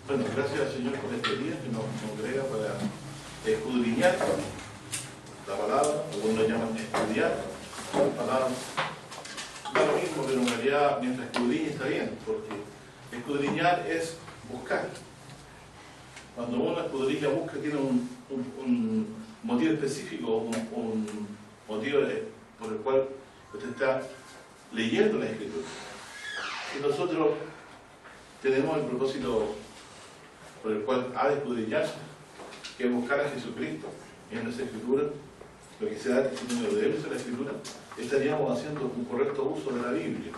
Bueno, gracias al Señor por este día que nos congrega para escudriñar la palabra, algunos lo llaman estudiar la palabra. Da lo mismo, pero en realidad mientras escudriñe está bien, porque escudriñar es buscar. Cuando uno escudriña, busca, tiene un motivo específico, un motivo por el cual usted está leyendo la Escritura. Y nosotros tenemos el propósito por el cual ha de escudriñarse, que es buscar a Jesucristo en las Escrituras, lo que se da testimonio de Él en la Escritura, estaríamos haciendo un correcto uso de la Biblia,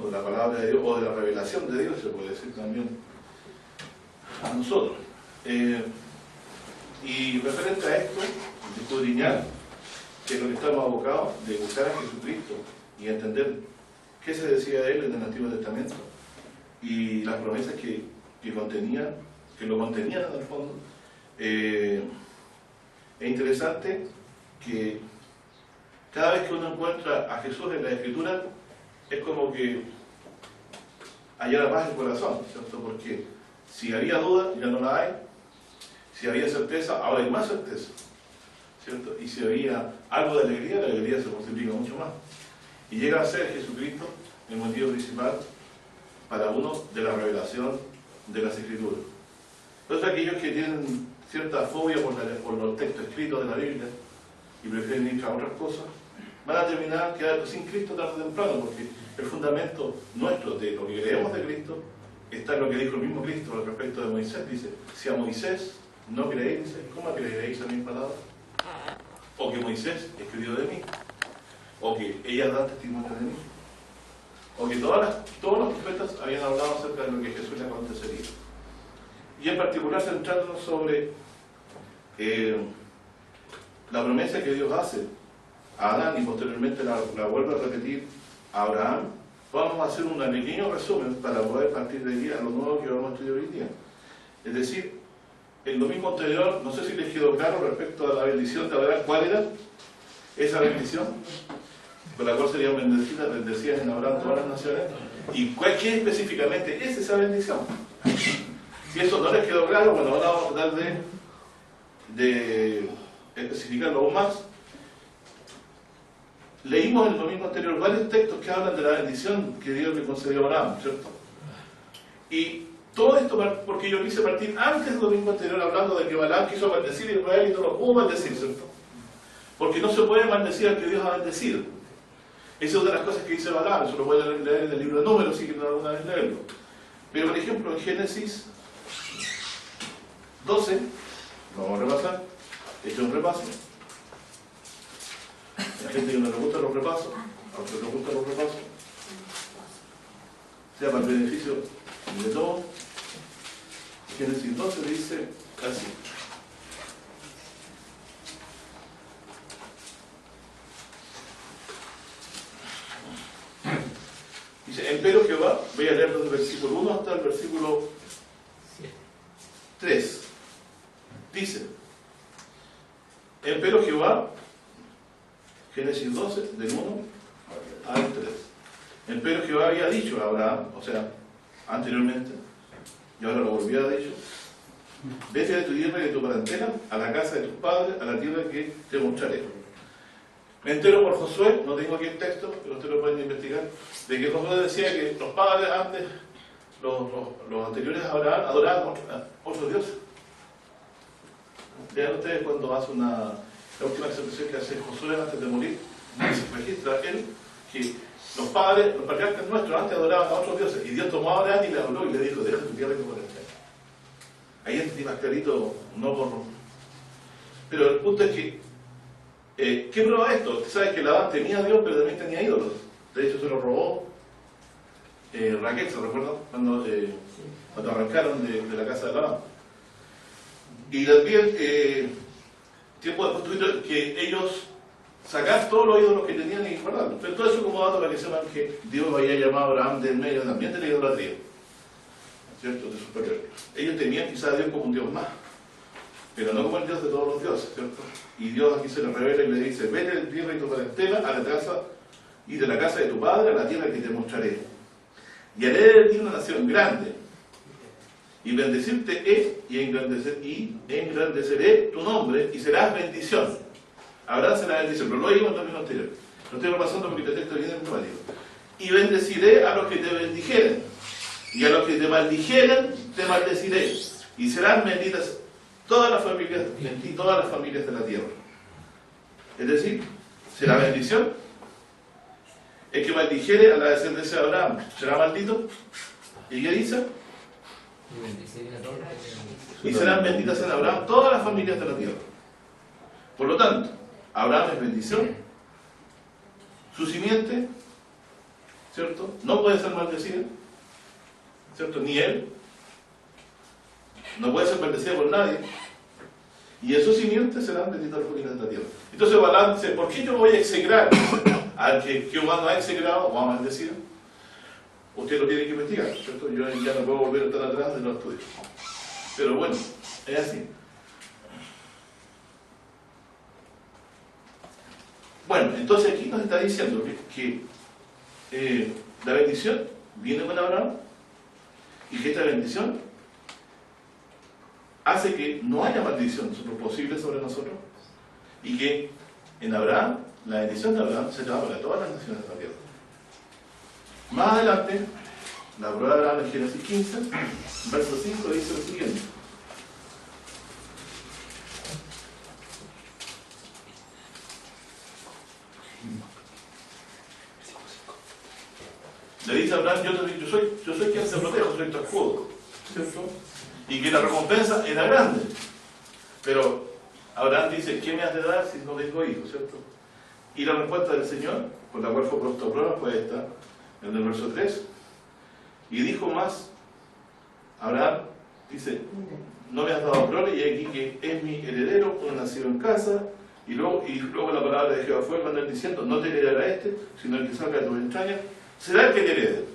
o de la palabra de Dios, o de la revelación de Dios, se puede decir también a nosotros. Y referente a esto, de escudriñar, que es lo que estamos abocados, de buscar a Jesucristo y entender qué se decía de Él en el Antiguo Testamento y las promesas que contenía, que lo contenían en el fondo. Es interesante que cada vez que uno encuentra a Jesús en la Escritura, es como que hallara paz en el corazón, ¿cierto? Porque si había duda, ya no la hay. Si había certeza, ahora hay más certeza, ¿cierto? Y si había algo de alegría, la alegría se multiplica mucho más. Y llega a ser Jesucristo el motivo principal para uno de la revelación de las Escrituras. Entonces aquellos que tienen cierta fobia por los textos escritos de la Biblia y prefieren ir a otras cosas, van a terminar quedando sin Cristo tarde o temprano, porque el fundamento nuestro de lo que creemos de Cristo está en lo que dijo el mismo Cristo al respecto de Moisés. Dice, si a Moisés no creéis, ¿cómo creeréis a mis palabras? O que Moisés escribió de mí, o que ella da testimonio de mí, o que todos los profetas habían hablado acerca de lo que Jesús le acontecería. Y en particular centrándonos sobre la promesa que Dios hace a Adán y posteriormente la vuelve a repetir a Abraham, vamos a hacer un pequeño resumen para poder partir de ahí a lo nuevo que vamos a estudiar hoy día. Es decir, el domingo anterior, no sé si les quedó claro respecto a la bendición de Abraham, ¿cuál era esa bendición? Con la cual serían bendecidas en Abraham todas las naciones. ¿Y qué específicamente es esa bendición? Si eso no les quedó claro, bueno, ahora vamos a tratar de especificarlo aún más. Leímos el domingo anterior varios textos que hablan de la bendición que Dios le concedió a Abraham, ¿cierto? Y todo esto porque yo quise partir antes del domingo anterior hablando de que Balaam quiso maldecir a Israel y no lo pudo maldecir, ¿cierto? Porque no se puede maldecir al que Dios ha bendecido. Esa es una de las cosas que dice Balaam, eso lo pueden leer en el libro de Números, si quieren alguna vez leerlo. Pero por ejemplo en Génesis 12, lo vamos a repasar, este es un repaso. La gente que no le gusta los repasos, a otros les gustan los repasos, sea para el beneficio de todos. Génesis 12 dice así. Dice, empero Jehová, voy a leer desde el versículo 1 hasta el versículo 3. Dice, empero Jehová, Génesis 12, del 1 al 3. Empero Jehová había dicho a Abraham, o sea, anteriormente, y ahora lo volvió a decir, vete de tu tierra y de tu parentela, a la casa de tus padres, a la tierra que te mostraré. Me entero por Josué, no tengo aquí el texto, pero ustedes lo pueden investigar, de que Josué decía que los padres antes, los anteriores a Abraham, adoraban a otros dioses. Vean ustedes cuando hace la última expresión que hace Josué antes de morir, se registra él que los padres, los patriarcas nuestros antes adoraban a otros dioses, y Dios tomó a Abraham y le habló y le dijo, deja tu tierra y tu parentela. Ahí entendí más clarito, no por... Pero el punto es que, ¿qué prueba esto? Usted sabe que Labán tenía a Dios, pero también tenía ídolos. De hecho, se lo robó Raquel, ¿se recuerdan? Cuando arrancaron de la casa de Labán. Y también, tiempo después tuvieron que ellos sacar todos los ídolos que tenían y guardarlos. Pero todo eso como dato para que sepan que Dios había llamado a Abraham del medio también de la idolatría, ¿cierto? De superior. Ellos tenían quizás a Dios como un Dios más, pero no como el Dios de todos los dioses, ¿cierto? Y Dios aquí se les revela y le dice, vete de tu tierra y tu parentela a la casa y de la casa de tu padre a la tierra que te mostraré. Y haré de ti una nación grande, y bendecirte y engrandeceré tu nombre y serás bendición. Abraham será bendición, pero lo digo en términos anteriores. Lo estoy repasando porque el texto viene en temático. Y bendeciré a los que te bendijeren, y a los que te maldijeren, te maldeciré. Y serán benditas todas las familias, en ti todas las familias de la tierra. Es decir, será bendición. El que maldijere a la descendencia de Abraham será maldito. ¿Y qué dice? Y serán benditas en Abraham todas las familias de la tierra. Por lo tanto, Abraham es bendición. Su simiente, ¿cierto?, no puede ser maldecida, ¿cierto?, ni él. No puede ser maldecida por nadie. Y en su simiente serán benditas las familias de la tierra. Entonces Balaam dice, ¿por qué yo voy a execrar al que Jehová no ha execrado o ha maldecido? Usted lo tiene que investigar, ¿cierto? Yo ya no puedo volver tan atrás de los estudios. Pero bueno, es así. Bueno, entonces aquí nos está diciendo que la bendición viene con Abraham y que esta bendición hace que no haya maldición posible sobre nosotros y que en Abraham, la bendición de Abraham se da para todas las naciones de la tierra. Más adelante, la prueba de Abraham en Génesis 15, verso 5 dice lo siguiente. Le dice a Abraham, yo soy quien se protege, soy tu escudo, ¿cierto? Y que la recompensa era grande. Pero Abraham dice, ¿qué me has de dar si no tengo hijos, ¿cierto? Y la respuesta del Señor, por la cual fue puesto a prueba, fue esta, en el verso 3. Y dijo más, Abraham dice, no me has dado prole, y aquí que es mi heredero, uno nacido en casa. Y luego la palabra de Jehová fue el mandar diciendo, no te heredará este, sino el que salga de tus entrañas, será el que te herede.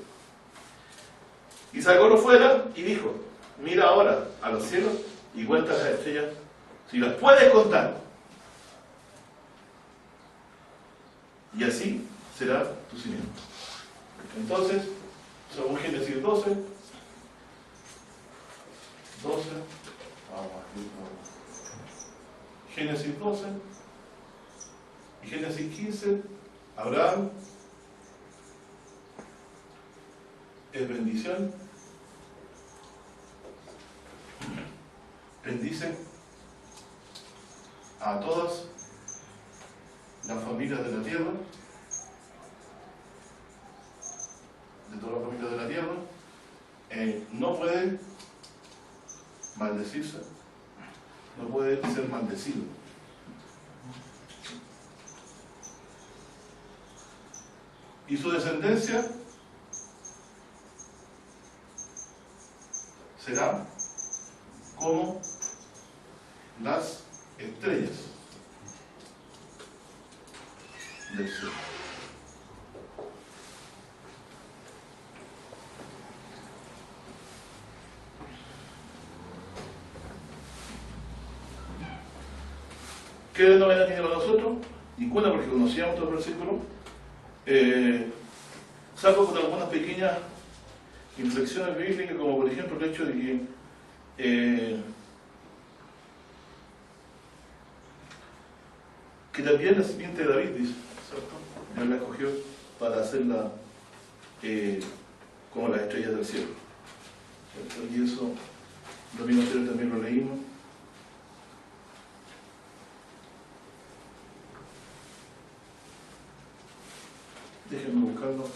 Y sacólo fuera y dijo, mira ahora a los cielos y cuenta las estrellas, si las puedes contar. Y así será tu simiente. Entonces, según Génesis 12, Génesis 12 y Génesis 15, Abraham es bendición, bendice a todas las familias de la tierra, no puede maldecirse, no puede ser maldecido. Y su descendencia será como las estrellas del cielo. ¿Qué novena tiene para nosotros? Ninguna, porque conocíamos todo el versículo. Salvo con algunas pequeñas inflexiones bíblicas, como por ejemplo el hecho de que también la simiente de David, dice, ¿cierto? Dios la escogió para hacerla como las estrellas del cielo, ¿cierto? Y eso, el domingo anterior también lo leímos. Déjenme buscarlo.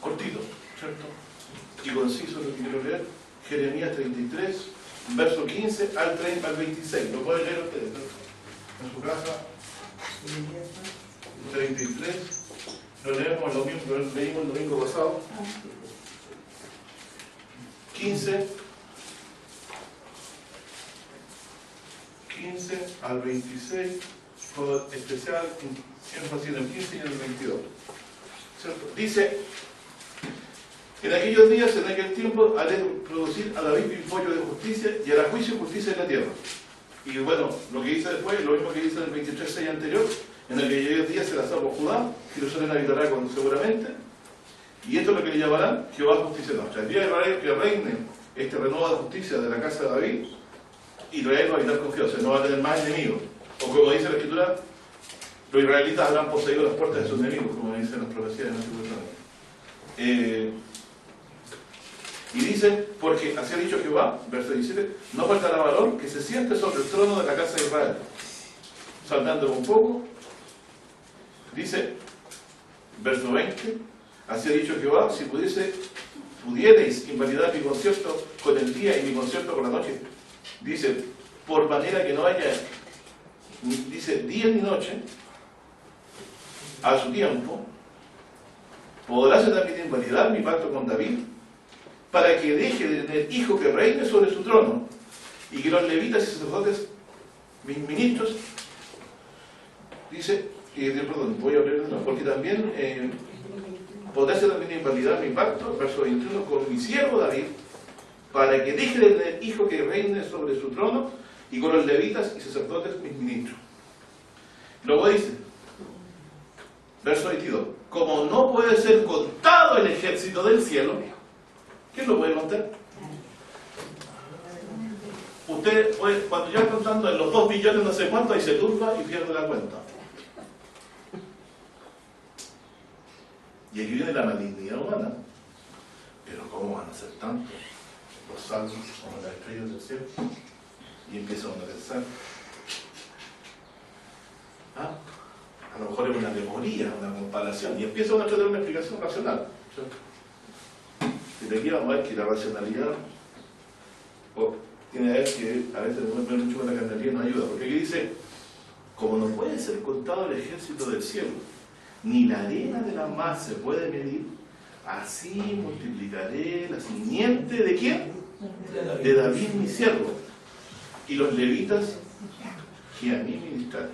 Cortito, ¿cierto? Y conciso lo que quiero leer. Jeremías 33, verso 15 al 26. Lo pueden leer ustedes, ¿cierto? En su casa. 33, Lo leímos el domingo pasado. 15 al 26, con especial énfasis en el 15 y en el 22. ¿Cierto? Dice, en aquellos días, en aquel tiempo, haré producir a David pimpollo de justicia y hará juicio y justicia en la tierra. Y bueno, lo que dice después, lo mismo que dice en el 23:6 anterior, en aquellos días será salvo Judá, Jerusalén habitará seguramente, y esto es lo que le llamarán Jehová justicia nuestra. El día de Israel que reine este renueva de justicia de la casa de David, Israel va a habitar confiado, o sea, no va a tener más enemigos. O como dice la Escritura, los israelitas habrán poseído las puertas de sus enemigos, como dicen las profecías del Antiguo Testamento. Y dice, porque así ha dicho Jehová, verso 17, no faltará varón que se siente sobre el trono de la casa de Israel. Saltando un poco, dice, verso 20, así ha dicho Jehová, si pudierais invalidar mi concierto con el día y mi concierto con la noche, dice, por manera que no haya, dice, día ni noche, a su tiempo, podrás también invalidar mi pacto con David, para que deje de tener hijo que reine sobre su trono, y que los levitas y sacerdotes, mis ministros, dice, perdón, voy a leer de nuevo, porque también podrás también invalidar mi pacto, verso 21, con mi siervo David, para que deje de tener hijo que reine sobre su trono, y con los levitas y sacerdotes, mis ministros. Luego dice, verso 22, como no puede ser contado el ejército del cielo, ¿quién lo puede contar? Usted puede, cuando ya contando en los 2 billones no sé cuánto, ahí se turba y pierde la cuenta. Y aquí viene la malignidad humana. Pero ¿cómo van a ser tantos? Los salmos como las estrellas del cielo. Y empieza uno a pensar. A lo mejor es una alegoría, una comparación. Y empieza uno a tener una explicación racional. ¿Cierto? Y de aquí vamos a ver que la racionalidad tiene a ver que a veces mucho con la carnalidad nos ayuda, porque aquí dice, como no puede ser contado el ejército del cielo, ni la arena de la mar se puede medir, así multiplicaré la simiente ¿de quién? De David mi siervo, y los levitas que a mí ministraron.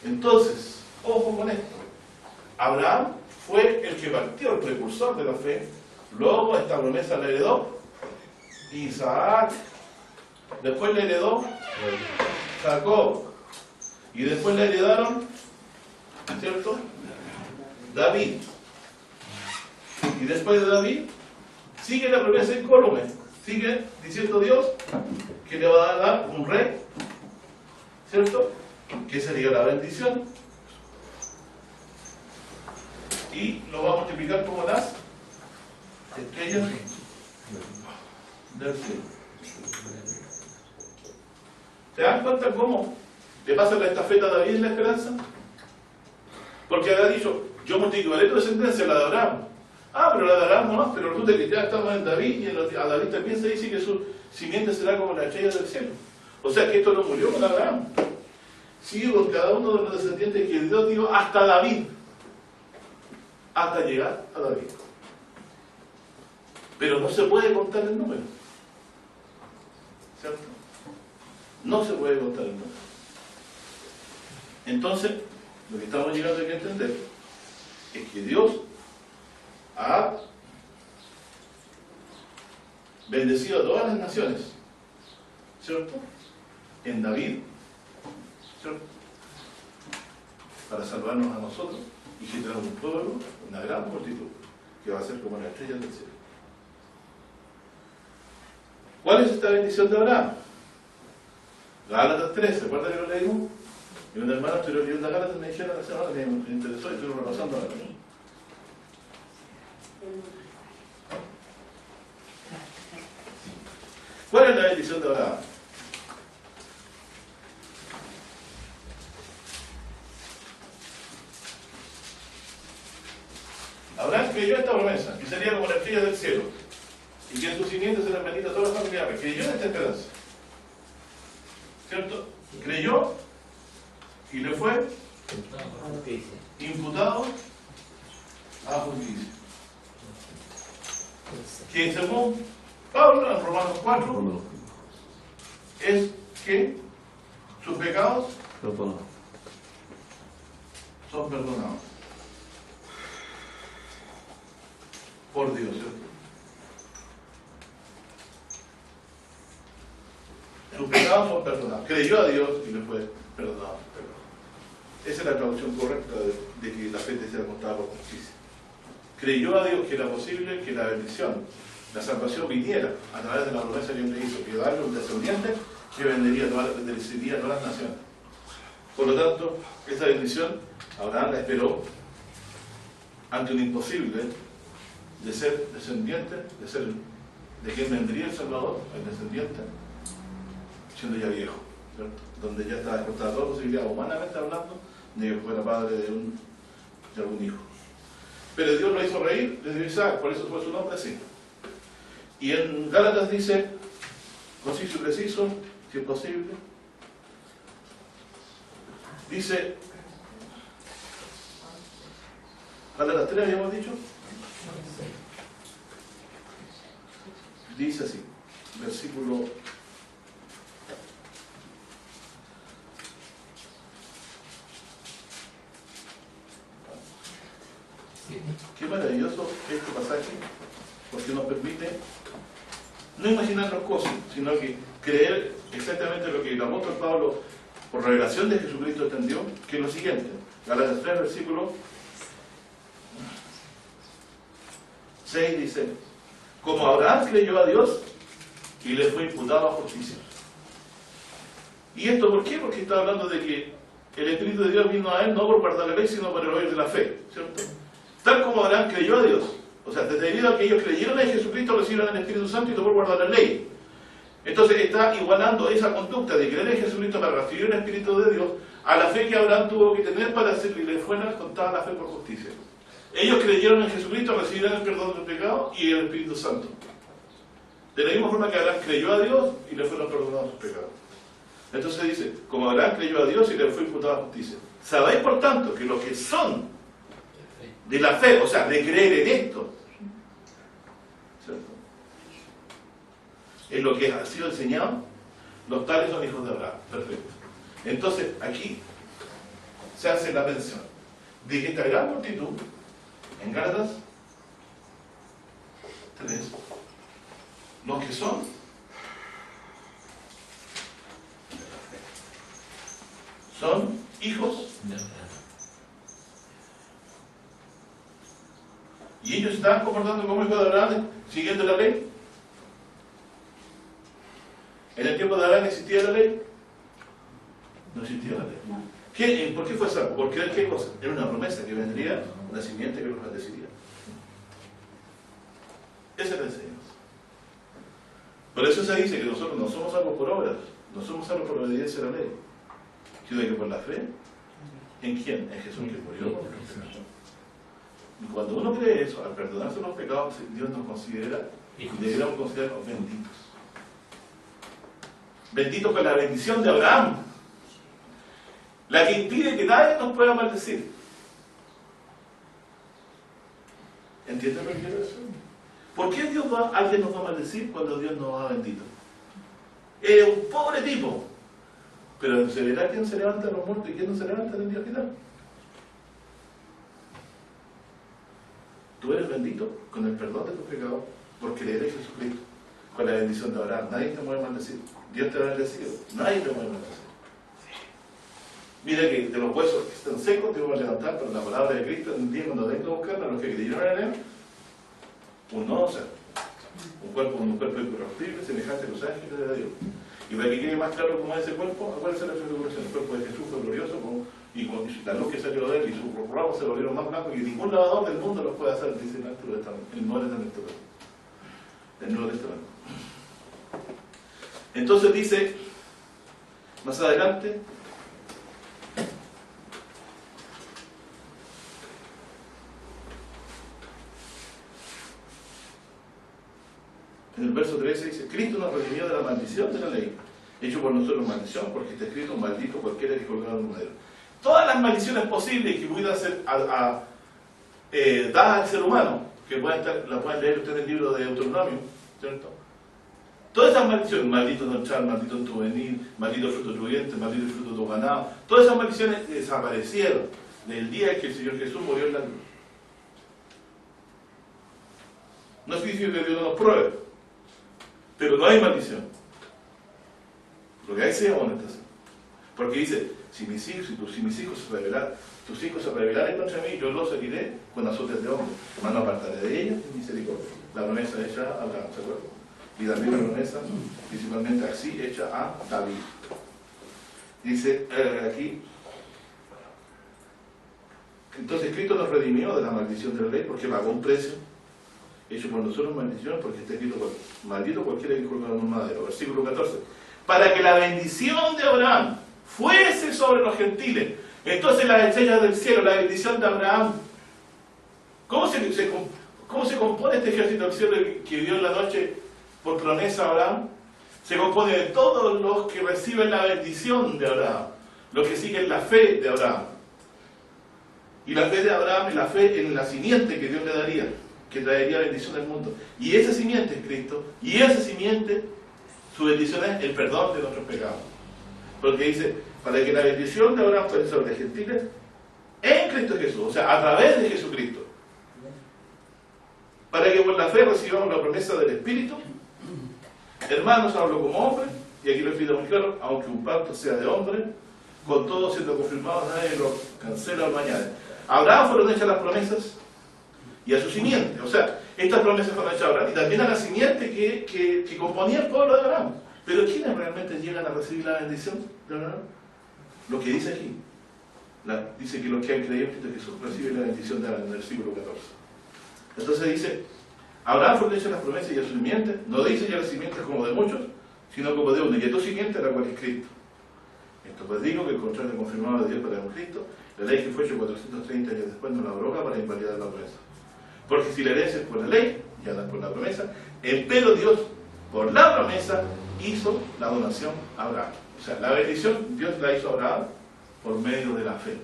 Entonces, ojo con esto, Abraham fue el que partió, el precursor de la fe. Luego esta promesa la heredó Isaac, después la heredó Jacob, y después la heredaron, ¿cierto? David. Y después de David sigue la promesa incólume, sigue diciendo Dios que le va a dar un rey, ¿cierto? Que sería la bendición, y lo va a multiplicar como las estrellas del cielo. ¿Se dan cuenta cómo le pasa la estafeta a David en la esperanza? Porque había dicho, yo multiplicaré tu descendencia, la de Abraham. Pero la de Abraham no, pero resulta que ya estamos en David, y a David también se dice que su simiente será como la estrella del cielo. O sea que esto no murió con Abraham. Sigue con cada uno de los descendientes que Dios dio hasta David, hasta llegar a David. Pero no se puede contar el número, ¿cierto? No se puede contar el número. Entonces, lo que estamos llegando a entender es que Dios ha bendecido a todas las naciones, ¿cierto? En David, ¿cierto? Para salvarnos a nosotros y generar un pueblo, una gran multitud, que va a ser como la estrella del cielo. ¿Cuál es esta bendición de Abraham? Gálatas 13, ¿recuerda que lo leímos? Y un hermano estuvo leyendo a Gálatas y me dijeron la semana que me interesó y estoy repasando ahora. ¿Cuál es la bendición de Abraham? Abraham creyó esta promesa, que sería como la estrella del cielo, y que en sus simientes serán benditas todas las familiares. Creyó en esta esperanza, ¿cierto? Creyó y le fue imputado a justicia. Que según Pablo en Romanos 4 es que sus pecados son perdonados por Dios, ¿cierto? Sus pecados son perdonados. Creyó a Dios y le fue perdonado. Esa es la traducción correcta de que la fe te sea contada por justicia. Creyó a Dios que era posible que la bendición, la salvación viniera a través de la promesa que Él le hizo, que darle un descendiente que bendeciría a todas las naciones. Por lo tanto, esa bendición Abraham la esperó ante un imposible de ser descendiente, de quien vendría el Salvador, el descendiente, siendo ya viejo, ¿cierto? Donde ya estaba descontada toda posibilidad, humanamente hablando, de que fuera padre de algún hijo. Pero Dios lo hizo reír, le dio Isaac, por eso fue su nombre así. Y en Gálatas dice, conciso y preciso, si es posible, dice, Gálatas 3 habíamos dicho, dice así, versículo 7. Qué maravilloso este pasaje, porque nos permite no imaginarnos cosas, sino que creer exactamente lo que el apóstol Pablo, por revelación de Jesucristo, entendió, que es lo siguiente. Gálatas 3, versículo 6 dice, como Abraham creyó a Dios y le fue imputado a justicia. ¿Y esto por qué? Porque está hablando de que el Espíritu de Dios vino a él no por guardar la ley, sino por el oír de la fe, ¿cierto? Tal como Abraham creyó a Dios, o sea, debido a que ellos creyeron en Jesucristo, recibieron el Espíritu Santo y no por guardar la ley. Entonces está igualando esa conducta de creer en Jesucristo para recibir el Espíritu de Dios a la fe que Abraham tuvo que tener para hacerle y le fuera contada la fe por justicia. Ellos creyeron en Jesucristo, recibieron el perdón del pecado y el Espíritu Santo. De la misma forma que Abraham creyó a Dios y le fueron perdonados sus pecados. Entonces dice, como Abraham creyó a Dios y le fue imputada a justicia. Sabéis por tanto que los que son de la fe, o sea, de creer en esto, ¿cierto?, en lo que ha sido enseñado, los tales son hijos de Abraham. Perfecto. Entonces, aquí se hace la mención de que esta gran multitud, en Gálatas 3, los que son hijos y ellos están comportando como hijos de Abraham siguiendo la ley. ¿En el tiempo de Abraham existía la ley? No existía la ley. ¿Por qué fue salvo? Porque ¿qué cosa? Era una promesa que vendría una simiente que los bendeciría. Esa es la enseñanza. Por eso se dice que nosotros no somos salvos por obras, no somos salvos por obediencia a la ley, sino que por la fe. ¿En quién? En Jesús, que murió por nosotros. Y cuando uno cree eso, al perdonarse los pecados, Dios nos considera, y deberíamos considerarnos benditos. Benditos con la bendición de Abraham, la que impide que nadie nos pueda maldecir. ¿Entienden lo que quiero decir? ¿Por qué alguien nos va a maldecir cuando Dios nos va a bendito? Es un pobre tipo, pero se verá quién se levanta de los muertos y quién no se levanta en el día final. Tú eres bendito con el perdón de tus pecados por creer en Jesucristo, con la bendición de Abraham. Nadie te puede maldecir. Dios te va a bendecir. Nadie te puede maldecir. Mira que de los huesos que están secos te voy a levantar, pero la palabra de Cristo en el día cuando venga a buscarla, los que creyeron en él, un nuevo ser, un cuerpo incorruptible, semejante a los ángeles de Dios. Y para que quede más claro cómo es ese cuerpo, acuérdense de la figuración. El cuerpo de Jesús fue glorioso, y la luz que salió de él y sus ramos se volvieron más blancos, y ningún lavador del mundo los puede hacer, dice el Antiguo Testamento, el Nuevo Testamento. El Nuevo Testamento. Entonces dice, más adelante, en el verso 13 dice, Cristo nos redimió de la maldición de la ley, hecho por nosotros maldición, porque está escrito, maldito cualquiera que colgado en un madero. Todas las maldiciones posibles que pudieran ser da al ser humano, que la pueden leer ustedes en el libro de Deuteronomio, ¿cierto? Todas esas maldiciones, maldito no echar, maldito en tu venir, maldito el fruto de tu vientre, maldito el fruto de tu ganado, todas esas maldiciones desaparecieron del día que el Señor Jesús murió en la cruz. No significa que Dios no nos pruebe, pero no hay maldición. Lo que hay se llama amonestación. Porque dice, si mis hijos se rebelan, tus hijos se rebelarán contra mí, yo los heriré con azotes de hombre, mas no apartaré de ellos en misericordia. La promesa hecha a Abraham, ¿se acuerdan? Y también la promesa, principalmente así, hecha a David. Dice aquí, entonces Cristo nos redimió de la maldición de la ley porque pagó un precio hecho por nosotros maldición, porque está escrito, maldito cualquiera que colgara en un madero. Versículo 14. Para que la bendición de Abraham fuese sobre los gentiles. Entonces las estrellas del cielo, la bendición de Abraham. ¿Cómo se compone este ejército del cielo que dio en la noche por promesa a Abraham? Se compone de todos los que reciben la bendición de Abraham, los que siguen la fe de Abraham. Y la fe de Abraham es la fe en la simiente que Dios le daría, que traería bendición al mundo. Y esa simiente es Cristo, y esa simiente, su bendición es el perdón de nuestros pecados. Porque dice, para que la bendición de Abraham fuese sobre los gentiles, en Cristo Jesús, o sea, a través de Jesucristo. Para que por la fe recibamos la promesa del Espíritu. Hermanos, hablo como hombre, y aquí lo explico muy claro, aunque un pacto sea de hombre, con todo siendo confirmado, nadie lo cancela o lo añade. A Abraham fueron hechas las promesas, y a su simiente. O sea, estas promesas fueron hechas a Abraham, y también a la simiente que componía el pueblo de Abraham. Pero ¿quiénes realmente llegan a recibir la bendición de Abraham? Lo que dice aquí. Dice que los que han creído en Cristo Jesús reciben la bendición de Abraham, en el versículo 14. Entonces dice, Abraham fueron hechas las promesas y a su simiente. No dice ya la simiente como de muchos, sino como de uno, y a tu simiente, la cual es Cristo. Esto pues digo que el contrato confirmado de Dios para un Cristo, la ley que fue hecha 430 años después no la abroga para invalidar la promesa. Porque si la herencia es por la ley, ya no es por la promesa, empero Dios, por la promesa, hizo la donación a Abraham. O sea, la bendición Dios la hizo a Abraham por medio de la fe.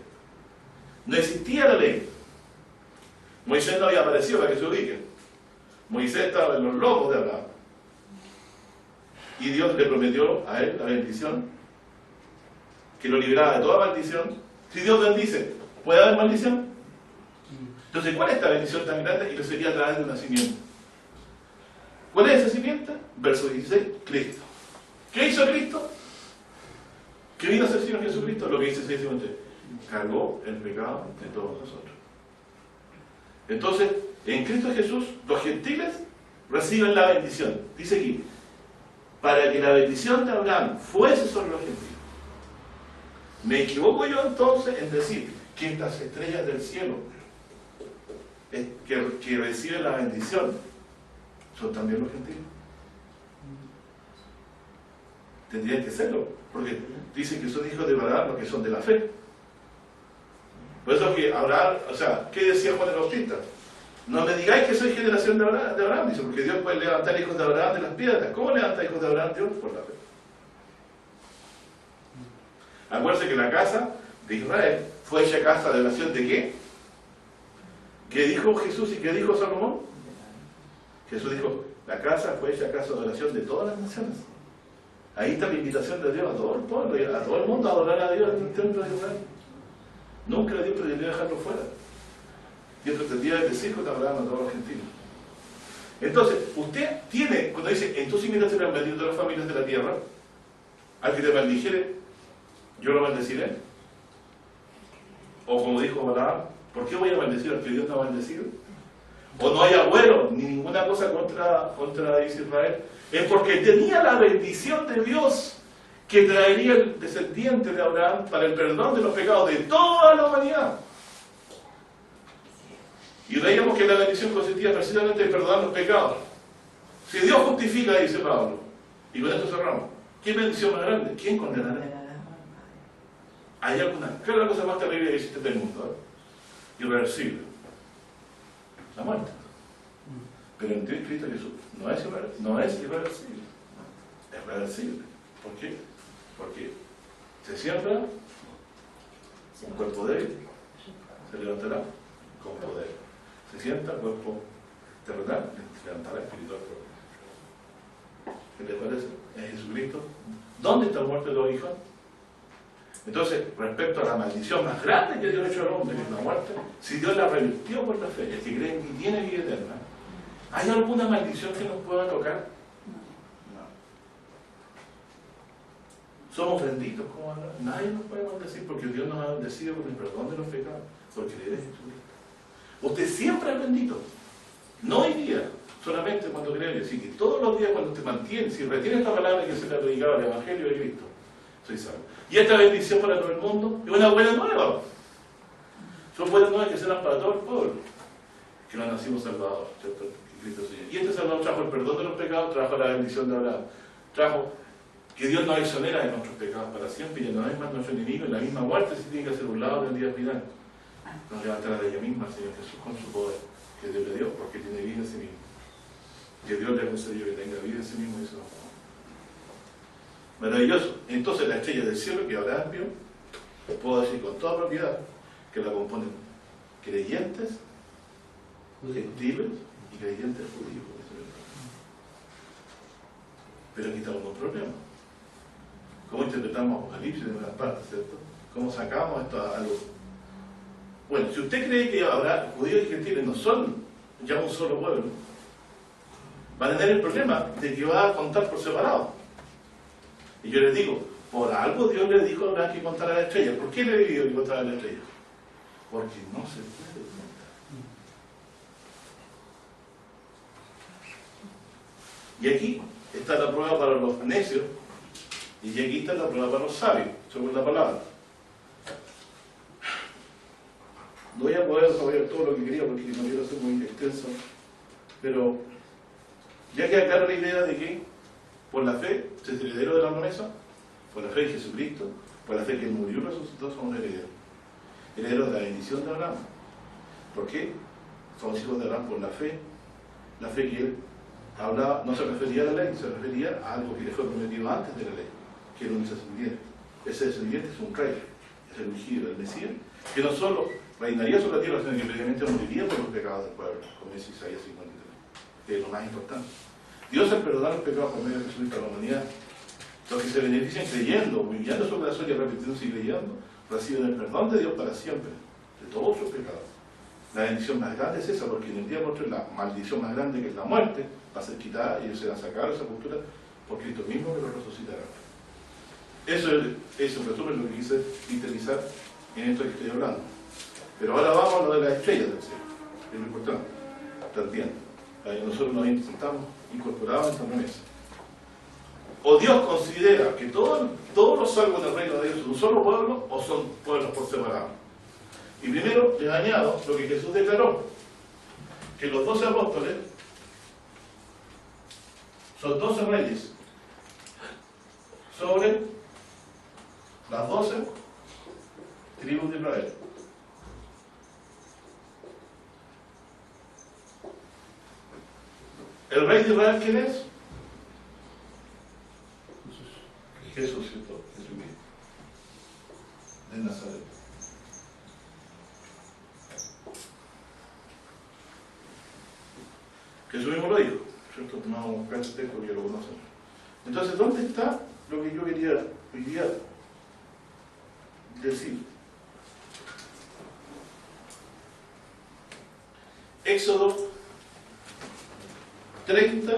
No existía la ley. Moisés no había aparecido para que se ubiquen. Moisés estaba en los lomos de Abraham. Y Dios le prometió a él la bendición, que lo libraba de toda maldición. Si Dios bendice, ¿puede haber maldición? Entonces, ¿cuál es esta bendición tan grande? Y lo sería a través de una simiente. ¿Cuál es esa simiente? Verso 16, Cristo. ¿Qué hizo Cristo? ¿Qué vino a hacer sino Jesucristo? Lo que dice 6:53. Cargó el pecado de todos nosotros. Entonces, en Cristo Jesús, los gentiles reciben la bendición. Dice aquí, para que la bendición de Abraham fuese sobre los gentiles. ¿Me equivoco yo entonces en decir que estas estrellas del cielo que reciben la bendición son también los gentiles? Tendrían que serlo, porque dicen que son hijos de Abraham los que son de la fe. Por eso que Abraham, o sea, ¿qué decía Juan el Bautista? No me digáis que soy generación de Abraham, dice, porque Dios puede levantar hijos de Abraham de las piedras. ¿Cómo levanta hijos de Abraham Dios? Por la fe. Acuérdense que la casa de Israel fue hecha casa de oración de ¿qué? ¿Qué dijo Jesús y qué dijo Salomón? Jesús dijo, la casa fue hecha casa de oración de todas las naciones. Ahí está la invitación de Dios a todo el pueblo, a todo el mundo a adorar a Dios en el templo de Israel. Nunca Dios pretendió dejarlo fuera. Dios pretendía decir que te hablaban a todos los gentiles. Entonces, usted tiene, cuando dice, en tu simiente serán benditas todas las familias de la tierra, al que te maldijere, yo lo maldeciré. O como dijo Balaam, ¿por qué voy a maldecir al que Dios no ha maldecido? O no hay agüero, ni ninguna cosa contra Israel. Es porque tenía la bendición de Dios que traería el descendiente de Abraham para el perdón de los pecados de toda la humanidad. Y veíamos que la bendición consistía precisamente en perdonar los pecados. Si Dios justifica, dice Pablo, y con esto cerramos, ¿qué bendición más grande? ¿Quién condenará? Hay alguna, ¿qué es la cosa más terrible que existe en el mundo? Irreversible. La muerte. Pero en Cristo Jesús no es irreversible. Es reversible. ¿Por qué? Porque se siembra un cuerpo débil, se levantará con poder. se sienta, cuerpo terrenal, se levantará espiritual. ¿Qué les parece? Es Jesucristo. ¿Dónde está el muerto de los hijos? Entonces, respecto a la maldición más grande que Dios ha hecho al hombre, que es la muerte, si Dios la revirtió por la fe, el que cree en mí tiene vida eterna, ¿hay alguna maldición que nos pueda tocar? No. Somos benditos como ahora. Nadie nos puede maldecir porque Dios nos ha bendecido con el perdón de los pecados, porque creer en Jesucristo. Usted siempre es bendito. No hoy día, solamente cuando cree. Así que todos los días cuando te mantienes, si retienes esta palabra que se te ha predicado el Evangelio de Cristo, soy salvo. Y esta bendición para todo el mundo es una buena nueva. Son buenas nuevas que serán para todo el pueblo, que nos nacimos salvados, ¿cierto? Que Cristo Señor. Y este Salvador trajo el perdón de los pecados, trajo la bendición de Abraham, trajo que Dios nos exonera de nuestros pecados para siempre y ya no es más nuestro enemigo, y la misma muerte se tiene que hacer un lado del día final. Nos levantará de ella misma el Señor Jesús con su poder, que Dios le dio, porque tiene vida en sí mismo. Que Dios le ha concedido que tenga vida en sí mismo y eso. Maravilloso. Entonces la estrella del cielo que Abraham vio, puedo decir con toda propiedad que la componen creyentes, gentiles y creyentes judíos. Pero aquí estamos con un problema. ¿Cómo interpretamos Apocalipsis en unas partes, cierto? ¿Cómo sacamos esto a luz? Bueno, si usted cree que habrá judíos y gentiles no son ya un solo pueblo, va a tener el problema de que va a contar por separado. Y yo les digo, por algo Dios le dijo a Abraham que contara la estrella. ¿Por qué le dijo que contara la estrella? Porque no se puede contar. Y aquí está la prueba para los necios, y aquí está la prueba para los sabios, según la palabra. No voy a poder saber todo lo que quería porque no quiero ser muy extenso, pero ya queda clara la idea de que por la fe se es heredero de la promesa, por la fe en Jesucristo, por la fe que Él murió y resucitó, somos herederos. Herederos de la bendición de Abraham. ¿Por qué? Somos hijos de Abraham por la fe que Él hablaba, no se refería a la ley, se refería a algo que le fue prometido antes de la ley, que era un descendiente. Ese descendiente es un rey, es el ungido, el Mesías, que no solo reinaría sobre la tierra, sino que previamente moriría por los pecados del pueblo, como dice Isaías 53, que es lo más importante. Dios al perdonar los pecados por medio de Jesucristo a la humanidad, los que se benefician creyendo, humillando su corazón y arrepintiéndose y creyendo, reciben el perdón de Dios para siempre, de todos sus pecados. La bendición más grande es esa, porque en el día de la maldición más grande, que es la muerte, va a ser quitada y ellos serán sacados de esa sepultura por Cristo mismo que los resucitará. Eso en resumen lo que quise sintetizar en esto que estoy hablando. Pero ahora vamos a lo de las estrellas del cielo, que es lo importante también. Nosotros nos estamos incorporados en esta promesa. O Dios considera que todos los salvos del reino de Dios son un solo pueblo o son pueblos por separado. Y primero les añado lo que Jesús declaró, que los 12 apóstoles son 12 reyes sobre las 12 tribus de Israel. ¿El rey de Israel quién es? Jesús, ¿cierto? Jesucristo, de Nazaret. Jesús mismo lo dijo, ¿cierto? Tomamos un texto porque lo conocen. Entonces, ¿dónde está lo que yo quería hoy día decir? Éxodo 30,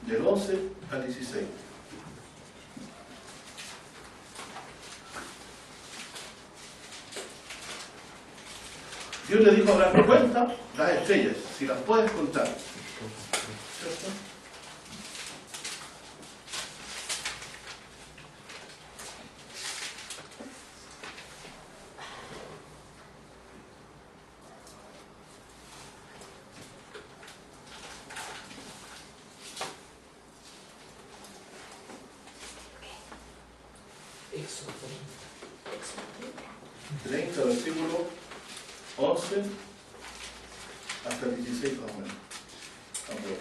del 11 al 16. Dios le dijo a Abraham, cuenta las estrellas, si las puedes contar. ¿Cierto? Éxodo 30, versículo 11 hasta el 16 más o menos. Vamos.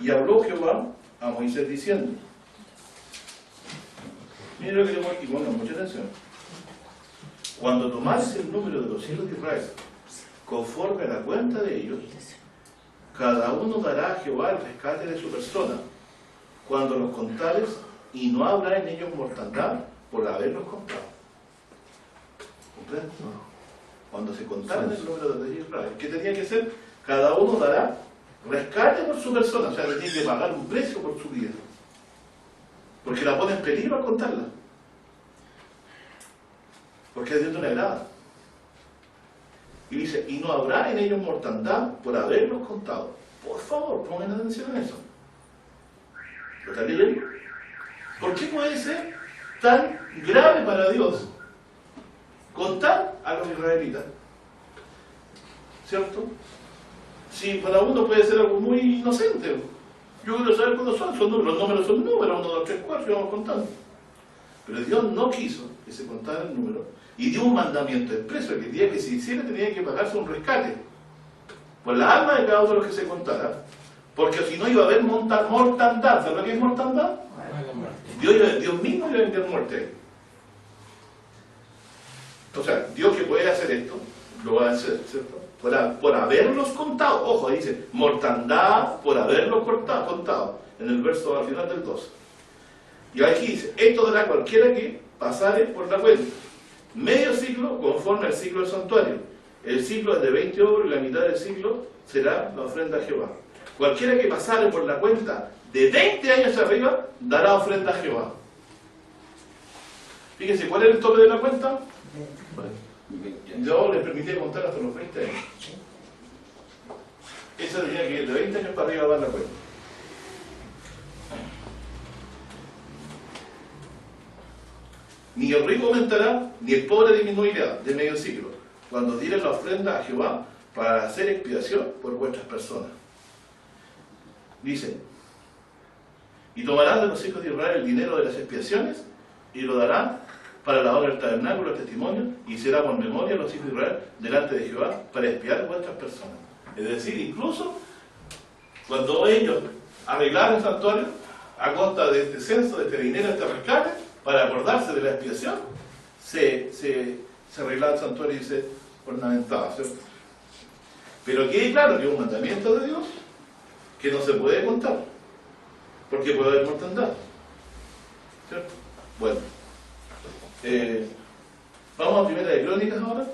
Y habló Jehová a Moisés diciendo, miren lo que tenemos aquí, pongan mucha atención. Cuando tomares el número de los hijos de Israel, conforme a la cuenta de ellos, cada uno dará a Jehová el rescate de su persona, cuando los contares, y no habrá en ellos mortandad por haberlos contado. ¿Comprenden? Cuando se contaran el número de los hijos de Israel, ¿qué tenía que hacer? Cada uno dará rescate por su persona, o sea, le tiene que pagar un precio por su vida, porque la pone en peligro al contarla, porque a Dios no le agrada. Y dice, y no habrá en ellos mortandad por haberlos contado. Por favor, pongan atención a eso. ¿Lo están leyendo? ¿Por qué puede ser tan grave para Dios contar a los israelitas? ¿Cierto? Si para uno puede ser algo muy inocente. Yo quiero saber cuándo son números. Los números son números, 1, 2, 3, 4, y vamos contando. Pero Dios no quiso que se contara el número y dio un mandamiento expreso que el día que se hiciera tenía que pagarse un rescate por la alma de cada uno de los que se contara, porque si no iba a haber mortandad. ¿Sabes lo que es mortandad? Dios mismo iba a enviar muerte. O sea, Dios que puede hacer esto, lo va a hacer, ¿cierto? Por haberlos contado. Ojo, ahí dice, mortandad por haberlos contado, en el verso al final del 12. Y aquí dice, esto dará cualquiera que pasare por la cuenta. Medio siglo conforme al siglo del santuario. El siglo es de 20 obros y la mitad del siglo será la ofrenda a Jehová. Cualquiera que pasare por la cuenta de 20 años arriba, dará ofrenda a Jehová. Fíjense, ¿cuál era el tope de la cuenta? Yo les permití contar hasta los 20 años. Esa tenía que ir de 20 años para arriba a dar la cuenta. Ni el rico aumentará, ni el pobre disminuirá de medio siglo, cuando tiren la ofrenda a Jehová para hacer expiación por vuestras personas. Dice, y tomarán de los hijos de Israel el dinero de las expiaciones, y lo darán para la obra del tabernáculo, el testimonio, y será por memoria a los hijos de Israel delante de Jehová para expiar vuestras personas. Es decir, incluso cuando ellos arreglaron el santuario, a costa de este censo, de este dinero, de este rescate, para acordarse de la expiación, se arreglaba el santuario y se ornamentaba, ¿cierto? Pero quede claro que es un mandamiento de Dios que no se puede contar, porque puede haber mortandad, ¿cierto? Bueno, vamos a Primera de Crónicas ahora.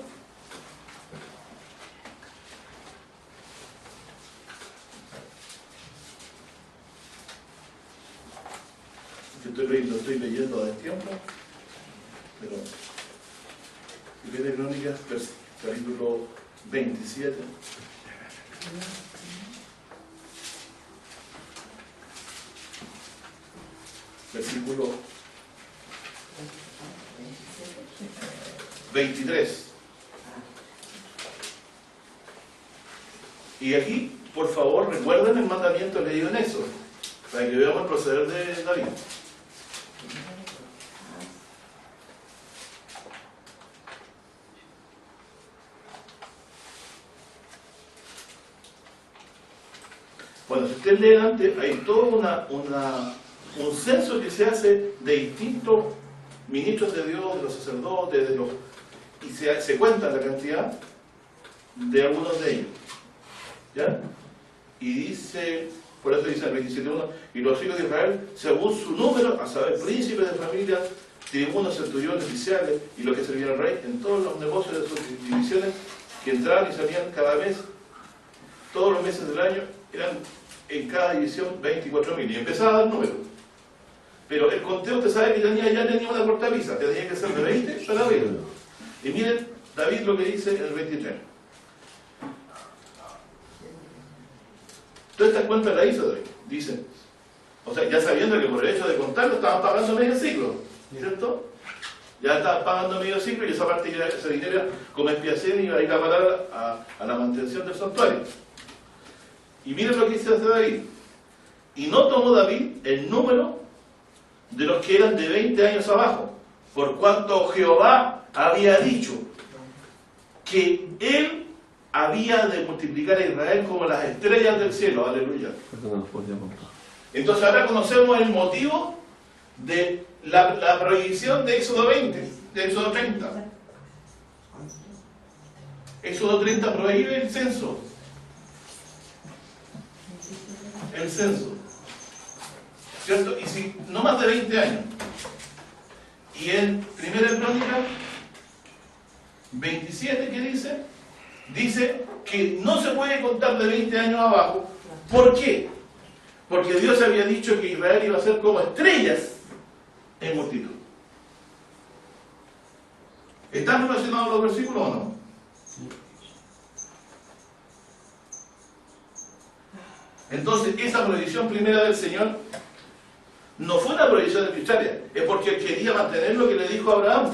Estoy leyendo a destiempo, pero Primera de Crónicas, capítulo 27. Versículo 23. Y aquí, por favor, recuerden el mandamiento leído en eso, para que veamos el proceder de David. Cuando si usted lee antes, hay todo un censo que se hace de distintos ministros de Dios, de los sacerdotes, y se cuenta la cantidad de algunos de ellos. ¿Ya? Y dice, por eso dice el 27.1, y los hijos de Israel, según su número, a saber, príncipes de familias, tribunos, centuriones, oficiales, y los que servían al rey, en todos los negocios de sus divisiones, que entraban y salían cada mes, todos los meses del año, eran en cada división 24.000, y empezaba a dar números. Pero el conteo, usted sabe que ya tenía una cortapisa, tenía que ser de 20 para arriba. Y miren, David lo que dice en el 23. Toda esta cuenta la hizo David, dice. O sea, ya sabiendo que por el hecho de contarlo estaban pagando medio ciclo, ¿cierto? Ya estaban pagando medio ciclo y esa parte, ese dinero como expiación iba a ir a parar a la mantención del santuario. Y miren lo que dice David. Y no tomó David el número de los que eran de 20 años abajo, por cuanto Jehová había dicho que él había de multiplicar a Israel como las estrellas del cielo. Aleluya. Perdón, Entonces ahora conocemos el motivo de la prohibición de Éxodo 20, de Éxodo 30. Éxodo 30 prohíbe el censo. El censo. ¿Cierto? Y si no más de 20 años. Y en Primera Crónica 27, ¿qué dice? Dice que no se puede contar de 20 años abajo. ¿Por qué? Porque Dios había dicho que Israel iba a ser como estrellas en multitud. ¿Están relacionados los versículos o no? Entonces, esa prohibición primera del Señor no fue una prohibición arbitraria, es porque Él quería mantener lo que le dijo a Abraham.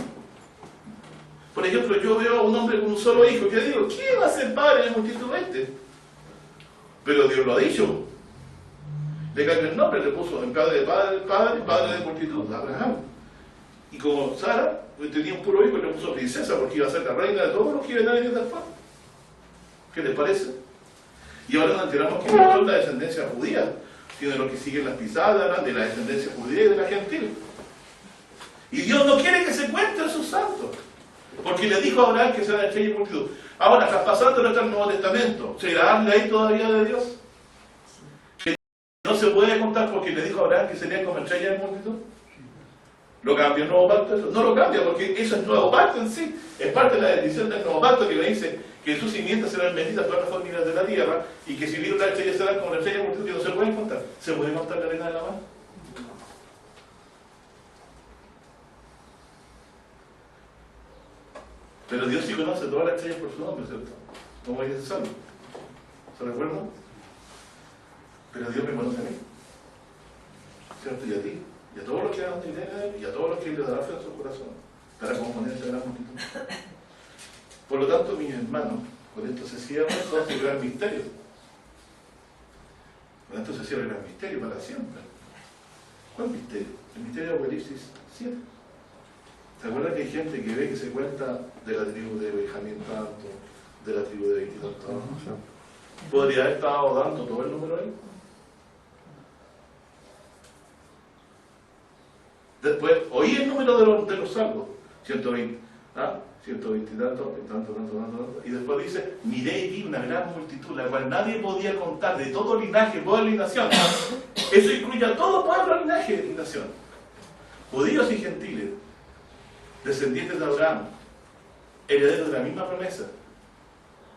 Por ejemplo, yo veo a un hombre con un solo hijo, que digo, ¿quién va a ser padre de multitud 20? Pero Dios lo ha dicho. Le cambió el nombre, le puso en padre de multitud, Abraham. Y como Sara tenía un puro hijo, le puso princesa porque iba a ser la reina de todos los que iban a venir del pueblo. ¿Qué les parece? Y ahora nos enteramos que no son la descendencia judía, sino de los que siguen las pisadas, de la descendencia judía y de la gentil. Y Dios no quiere que se cuenten sus santos, porque le dijo a Abraham que será estrella y multitud. Ahora, está pasando nuestro Nuevo Testamento. ¿Será ley todavía de Dios? Que no se puede contar porque le dijo a Abraham que serían como estrella y multitud. ¿Lo cambia el nuevo pacto? Eso no lo cambia, porque eso es nuevo pacto en sí. Es parte de la bendición del nuevo pacto que le dice que sus simientes serán benditas todas las familias de la tierra y que si vieron la estrella serán como la estrella multitud que no se pueden contar. ¿Se puede contar la arena de la mar? Pero Dios sí conoce todas las estrellas por su nombre, ¿cierto? Como dice el Salmo. ¿Se recuerdan? Pero Dios me conoce a mí, ¿cierto? Y a ti. Y a todos los que dan dinero y a todos los que le dará fe en su corazón para componer esa gran multitud. Por lo tanto, mis hermanos, con esto se cierra entonces el gran misterio. Con esto se cierra el gran misterio para siempre. ¿Cuál misterio? El misterio de Apocalipsis 7. ¿Se acuerdan que hay gente que ve que se cuenta de la tribu de Benjamín tanto, de la tribu de 20 y tanto? ¿Podría haber estado dando todo el número ahí? Después, oí el número de los salvos, 120, 120 y tanto, y después dice, miré y vi una gran multitud, la cual nadie podía contar, de todo linaje, pueblo y nación. Eso incluye a todo pueblo, linaje y nación. Judíos y gentiles, descendientes de Abraham, herederos de la misma promesa,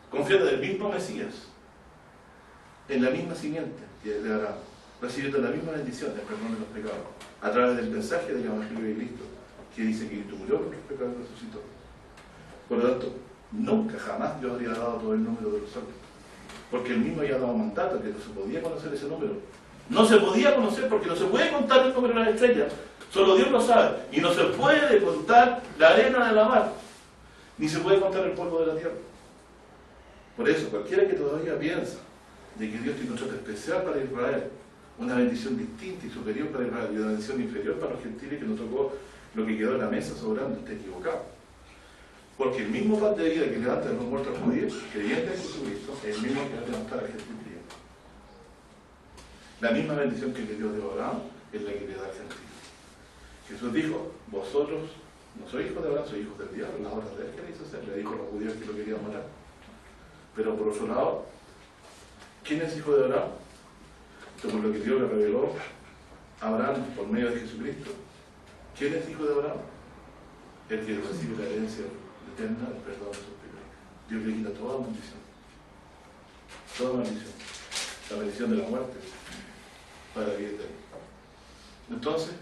confiando del mismo Mesías, en la misma simiente de Abraham, recibiendo la misma bendición del perdón de los pecados, a través del mensaje del Evangelio de Cristo, que dice que Cristo murió por los pecados y resucitó. Por lo tanto, nunca, jamás Dios habría dado todo el número de los santos, porque él mismo había dado mandato que no se podía conocer ese número. No se podía conocer porque no se puede contar el número de las estrellas, solo Dios lo sabe, y no se puede contar la arena de la mar, ni se puede contar el polvo de la tierra. Por eso, cualquiera que todavía piensa de que Dios tiene un trato especial para Israel, una bendición distinta y superior para Israel y una bendición inferior para los gentiles que nos tocó lo que quedó en la mesa sobrando, está equivocado. Porque el mismo pan de vida que levanta de los muertos judíos, creyentes en Jesucristo, es el mismo que va a levantar a gentil creyente. La misma bendición que le dio de Abraham es la que le da al gentil. Jesús dijo, vosotros no sois hijos de Abraham, sois hijos del diablo, las obras de él queréis hacer, le dijo a los judíos que lo querían matar. Pero por otro lado, ¿quién es hijo de Abraham? Según lo que Dios le reveló a Abraham por medio de Jesucristo. ¿Quién es hijo de Abraham? El que recibe la herencia eterna, el perdón de sus pecados. Dios le quita toda maldición. Toda maldición. La maldición de la muerte para la vida eterna. Entonces,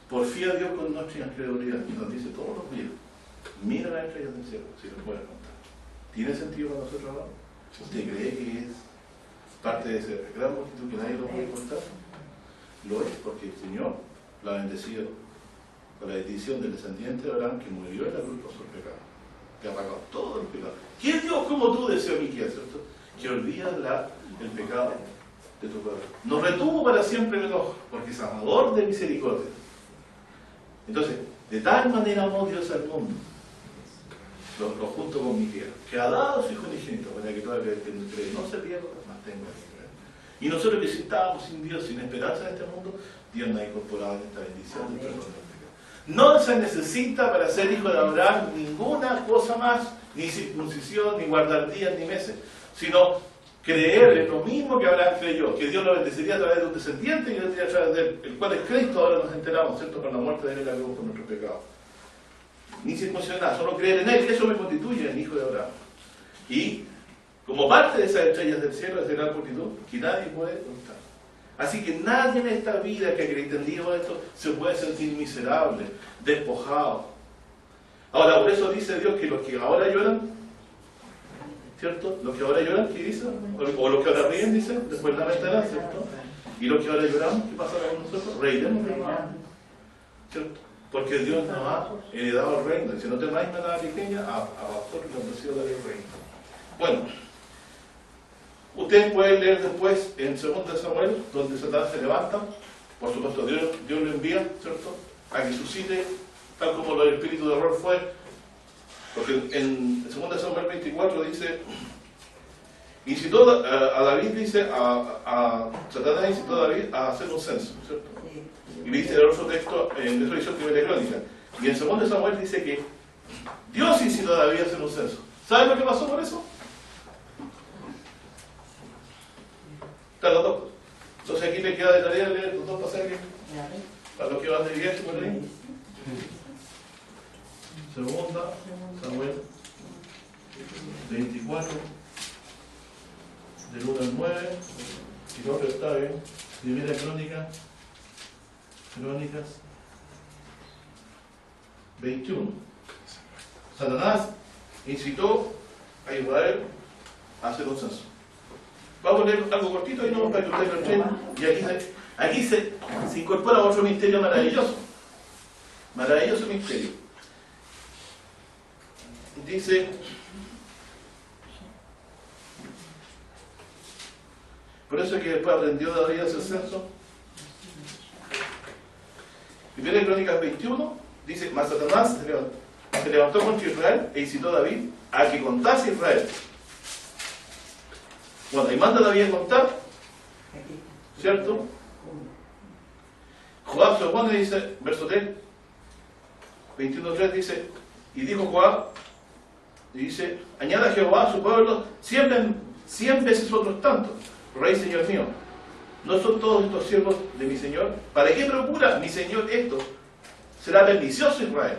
porfía Dios con nuestra incredulidad y nos dice todos los días, mira las estrellas del cielo, si nos pueden contar. ¿Tiene sentido para nosotros ahora? ¿Usted cree que es parte de esa gran multitud que nadie lo puede contar? Lo es porque el Señor la ha bendecido con la bendición del descendiente de Abraham que murió en la cruz por sus pecados, que ha pagado todos los pecados. ¿Quién Dios como tú deseo mi que cierto? Que olvida el pecado de tu pueblo. Nos retuvo para siempre el enojo, porque es amador de misericordia. Entonces, de tal manera amó Dios al mundo, lo junto con mi tierra, que ha dado a su Hijo unigénito para que todo el que cree no se pierda, mas tenga vida. Y nosotros que si estábamos sin Dios, sin esperanza en este mundo, Dios nos ha incorporado en esta bendición del perdón del pecado. No se necesita para ser hijo de Abraham ninguna cosa más, ni circuncisión, ni guardar días, ni meses, sino creer en lo mismo que Abraham creyó, que Dios lo bendeciría a través de un descendiente y vendría a través de él, el cual es Cristo. Ahora nos enteramos, ¿cierto? Con la muerte de él la por nuestros pecados. Ni circuncisión, nada, solo creer en él, eso me constituye en hijo de Abraham. Y como parte de esas estrellas del cielo, de esa gran multitud, que nadie puede contar. Así que nadie en esta vida que acredite en Dios esto se puede sentir miserable, despojado. Ahora, por eso dice Dios que los que ahora lloran, ¿cierto? Los que ahora lloran, ¿qué dicen? O los que ahora ríen, dicen, después lamentarán, ¿cierto? Y los que ahora lloramos, ¿qué pasará con nosotros? Reiremos, ¿cierto? Porque Dios nos ha heredado el reino. Si no temáis nada pequeña, a vosotros les recibo daré el reino. Bueno, ustedes pueden leer después en 2 Samuel, donde Satanás se levanta. Por supuesto, Dios lo envía, ¿cierto? A que suscite, tal como lo del espíritu de error fue. Porque en 2 Samuel 24 dice, incitó a David, dice, a Satanás incitó a David a hacer un censo, ¿cierto? Y dice el otro texto, en eso hizo Primera Crónica. Y en 2 Samuel dice que Dios incitó a David a hacer un censo. ¿Saben lo que pasó por eso? Están los dos. Entonces aquí le queda de tarea leer los dos pasajes para los que van de viaje por ahí. 2 Samuel 24, del 1 al 9, y lo otro está bien. Primera Crónicas 21. Satanás incitó a Israel a hacer un censo. Vamos a leer algo cortito y no para que ustedes lo entren. Y aquí se incorpora otro misterio maravilloso. Maravilloso misterio. Dice, por eso es que después aprendió David a hacer censo. Primera Crónicas 21 dice, mas Satanás se levantó contra Israel e incitó a David a que contase a Israel. Bueno, y manda a David a contar, ¿cierto? Joab se opone y dice, verso 3, 21:3 dice, y dijo Joab, y dice, añada a Jehová a su pueblo 100 veces otros tantos, Rey Señor mío. ¿No son todos estos siervos de mi Señor? ¿Para qué procura mi Señor esto? Será pernicioso Israel.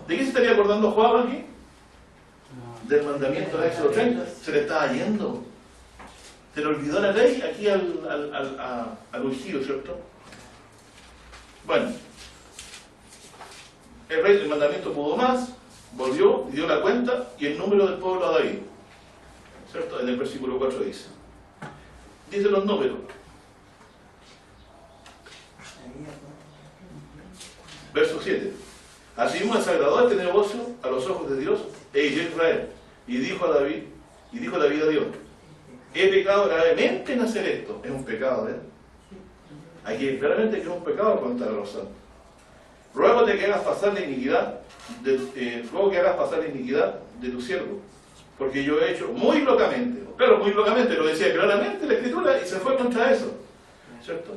¿De qué se estaría acordando Joab aquí? Del mandamiento de Éxodo 30. Se le estaba yendo. Se le olvidó la ley aquí al ungido, ¿cierto? Bueno, el mandamiento pudo más, volvió, dio la cuenta y el número del pueblo a David, ¿cierto? En el versículo 4 dice los números. Verso 7. Asimismo desagradó este negocio a los ojos de Dios e hirió a Israel. Y dijo David a Dios, he pecado gravemente en hacer esto. Es un pecado, ¿eh? Aquí claramente que es un pecado contra los santos. Ruego que hagas pasar la iniquidad de tu siervo, porque yo he hecho muy locamente. Claro, muy locamente, lo decía claramente la Escritura y se fue contra eso, ¿cierto?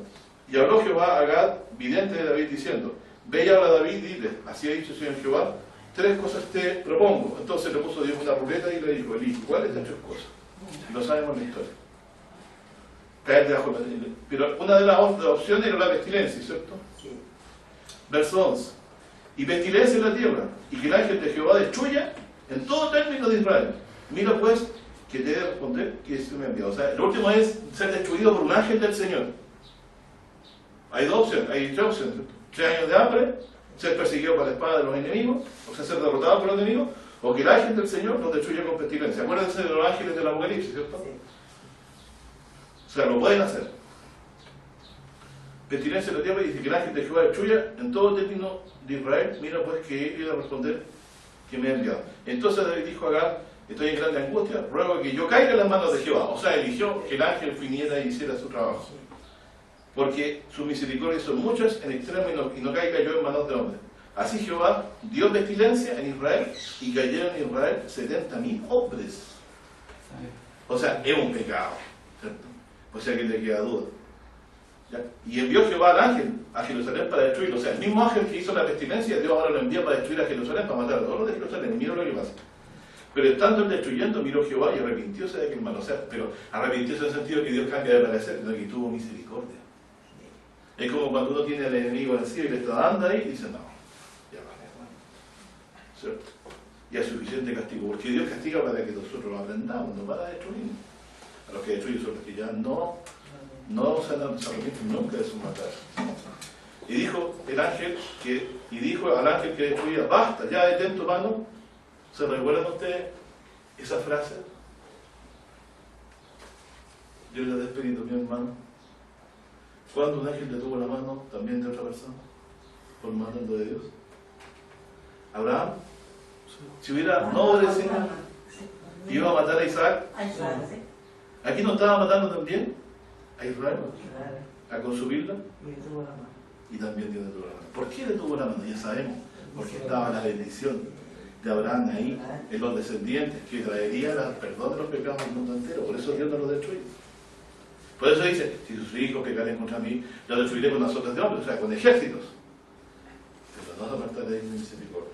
Y habló Jehová a Gad, vidente de David, diciendo, ve y habla a David, dile, así ha dicho el Señor Jehová, 3 cosas te propongo. Entonces le puso Dios una ruleta y le dijo, elige, ¿cuáles de 3 cosas? Lo sabemos en la historia. Caer debajo de la... Pero una de las opciones era la pestilencia, ¿cierto? Sí. Verso 11. Y pestilencia en la tierra, y que el ángel de Jehová destruya en todo término de Israel. Mira pues, que te he de responder que es me ha enviado. O sea, lo último es ser destruido por un ángel del Señor. Hay 2 opciones, hay 3 opciones. 3 años de hambre, ser perseguido por la espada de los enemigos, o sea, ser derrotado por los enemigos, o que el ángel del Señor nos destruya con pestilencia. Acuérdense de los ángeles del Apocalipsis, ¿cierto? Sí. O sea, lo pueden hacer. Pestilencia en la tierra, y dice que el ángel de Jehová destruya en todo término de Israel. Mira pues que él iba a responder que me ha enviado. Entonces David dijo a Gad, estoy en grande angustia, ruego que yo caiga en las manos de Jehová. O sea, eligió que el ángel viniera y hiciera su trabajo. Porque sus misericordias son muchas en extremo y no caiga yo en manos de hombres. Así Jehová dio pestilencia en Israel y cayeron en Israel 70.000 hombres. O sea, es un pecado, ¿cierto? O sea que le queda duda. ¿Ya? Y envió Jehová al ángel a Jerusalén para destruirlo. O sea, el mismo ángel que hizo la pestilencia, Dios ahora lo envía para destruir a Jerusalén, para matar a todos los de Jerusalén. Y mira lo que pasa. Pero estando él destruyendo, miró Jehová y arrepintióse de aquel mal. O sea, pero arrepintióse en el sentido de que Dios cambia de parecer, sino que tuvo misericordia. Es como cuando uno tiene al enemigo encima y le está dando ahí y dice, no, ya vale, hermano. ¿Cierto? Ya es suficiente castigo, porque Dios castiga para que nosotros lo aprendamos, no para destruir. A los que destruyen son los que ya no se arrepienten nunca de su matar. Y dijo al ángel que destruía, basta, ya detén tu mano. ¿Se recuerdan ustedes esa frase? Yo la despedido, mi hermano. Cuando un ángel detuvo la mano también de otra persona, por mandato de Dios. Abraham, si hubiera no obedecido, iba a matar a Isaac. Aquí no estaba matando también a Israel, a consumirla. Y también Dios detuvo la mano. ¿Por qué detuvo la mano? Ya sabemos, porque estaba la bendición de Abraham ahí, en los descendientes, que traería el perdón de los pecados del mundo entero. Por eso Dios no lo destruye. Por eso dice, si sus hijos pecaren contra mí, los destruiré con azotes de hombres, o sea, con ejércitos. Pero no se apartaré de mi misericordia.